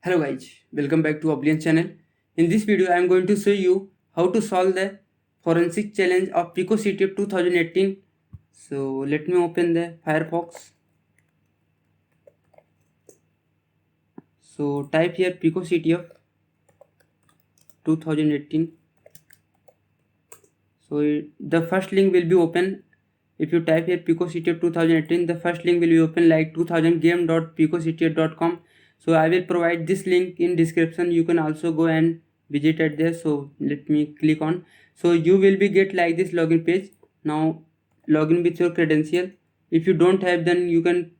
Hello guys, welcome back to Oblivion channel. In this video I am going to show you how to solve the forensic challenge of Pico CTF 2018. So let me open the Firefox. So type here Pico CTF 2018. So the first link will be open. If you type here Pico CTF 2018, the first link will be open like 2000game.picoctf.com. So I will provide this link in description. You can also go and visit it there. So let me click on. So you will be get like this login page. Now login with your credential. If you don't have, then you can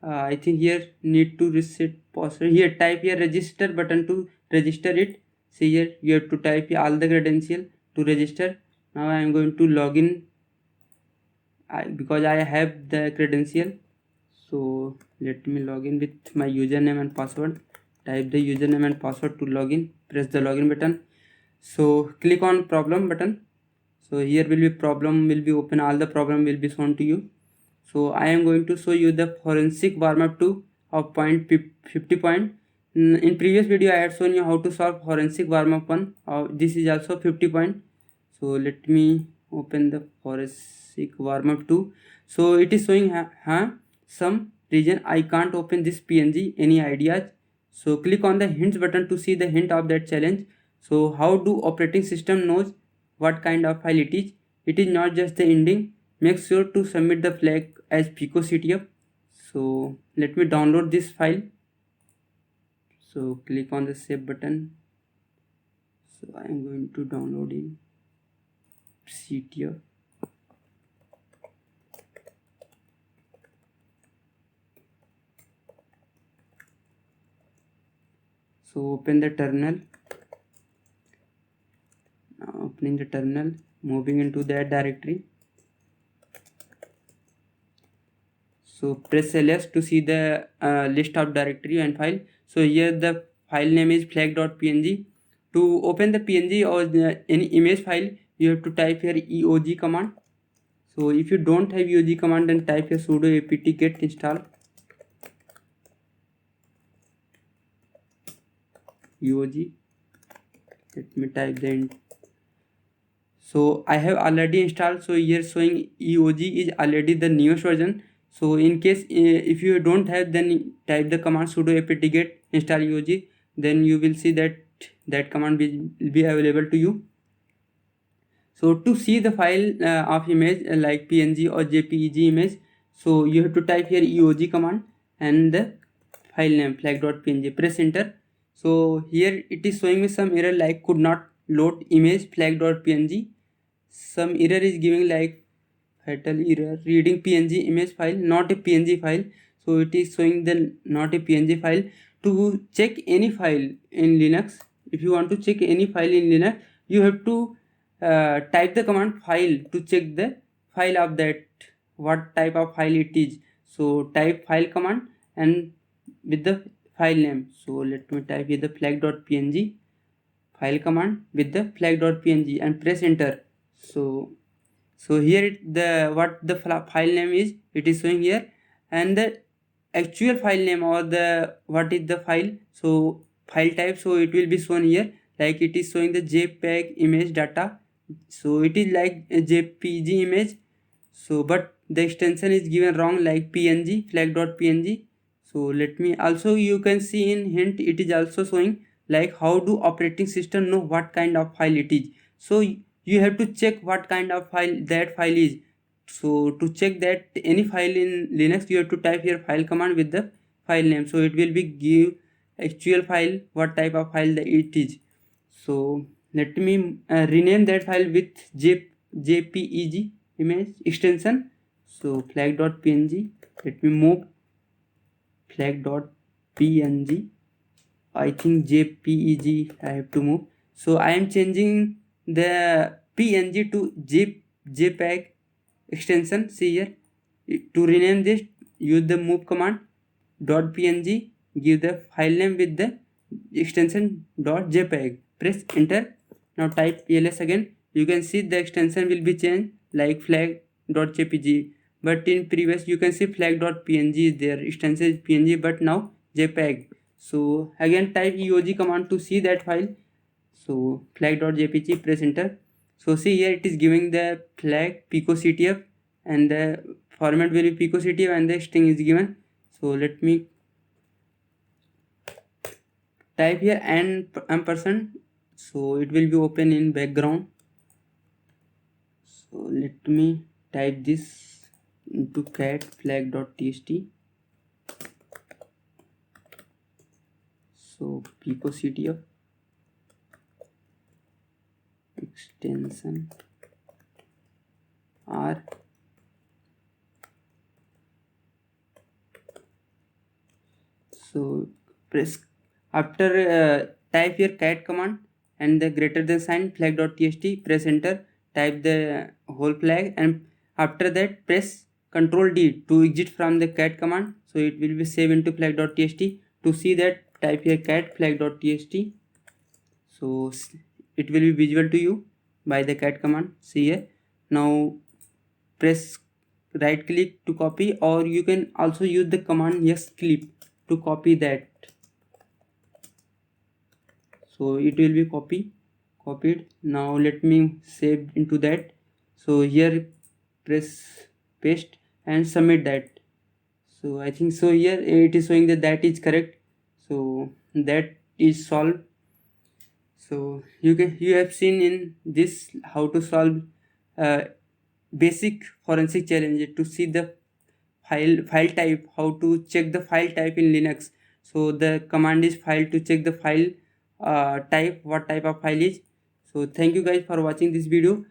I think here need to reset password. Here type here register button to register it. See here you have to type here all the credential to register. Now I am going to log in because I have the credential. So let me log in with my username and password. Type the username and password to login. Press the login button. So click on problem button. So here will be problem will be open. All the problem will be shown to you. So I am going to show you the forensic warm-up 2 of point 50 point. In previous video I had shown you how to solve forensic warm-up 1. This is also 50 point. So let me open the forensic warm-up 2. So it is showing some reason I can't open this PNG. Any ideas? So click on the hints button to see the hint of that challenge. So how do operating system knows what kind of file it is? It is not just the ending. Make sure to submit the flag as Pico CTF. So let me download this file. So click on the save button. So I am going to download in CTF. So open the terminal. Now opening the terminal, moving into that directory. So press ls to see the list of directory and file. So here the file name is flag.png. To open the png or any image file, you have to type here eog command. So if you don't have eog command, then type here sudo apt get install eog. Let me type the So I have already installed. So here showing eog is already the newest version. So in case if you don't have, then type the command sudo apt get install eog. Then you will see that command will be available to you. So to see the file of image like png or jpeg image, so you have to type here eog command and the file name flag.png. Press enter. So here it is showing me some error like could not load image flag.png. Some error is giving like fatal error reading png image file, not a png file. So it is showing the not a png file. To check any file in Linux, if you want to check any file in Linux, you have to type the command file to check the file of that, what type of file it is. So type file command and with the file name. So let me type here the flag.png file command with the flag.png and press enter. So here what the file name is, it is showing here, and the actual file name or the what is the file, so file type, so it will be shown here like it is showing the jpeg image data. So it is like a jpg image, so but the extension is given wrong like png flag.png. So let me also, you can see in hint it is also showing like how do operating system know what kind of file it is. So you have to check what kind of file that file is. So to check that any file in Linux, you have to type here file command with the file name. So it will be give actual file what type of file that it is. So let me rename that file with jpeg image extension. So flag.png. Let me move flag.png. I think jpeg I have to move. So I am changing the png to jpeg extension. See here, to rename this, use the move command .png, give the file name with the extension .jpeg. Press enter. Now type ls again. You can see the extension will be changed like flag.jpg, but in previous you can see flag.png is there, extension is png, but now jpeg. So again type eog command to see that file. So flag.jpg, press enter. So see here it is giving the flag picoctf and the format will be picoctf and the string is given. So let me type here and ampersand, so it will be open in background. So let me type this into cat flag.txt. So picoctf extension r. So press after type here cat command and the greater than sign flag.txt, press enter, type the whole flag, and after that press Ctrl D to exit from the cat command. So it will be saved into flag.txt. To see that, type here cat flag.txt. So it will be visible to you by the cat command. See here. Now press right click to copy, or you can also use the command yes clip to copy that. So it will be copied. Now let me save into that. So here press paste and submit that. So I think so here it is showing that is correct. So that is solved. So you have seen in this how to solve basic forensic challenge to see the file type, how to check the file type in Linux. So the command is file to check the file type, what type of file is. So thank you guys for watching this video.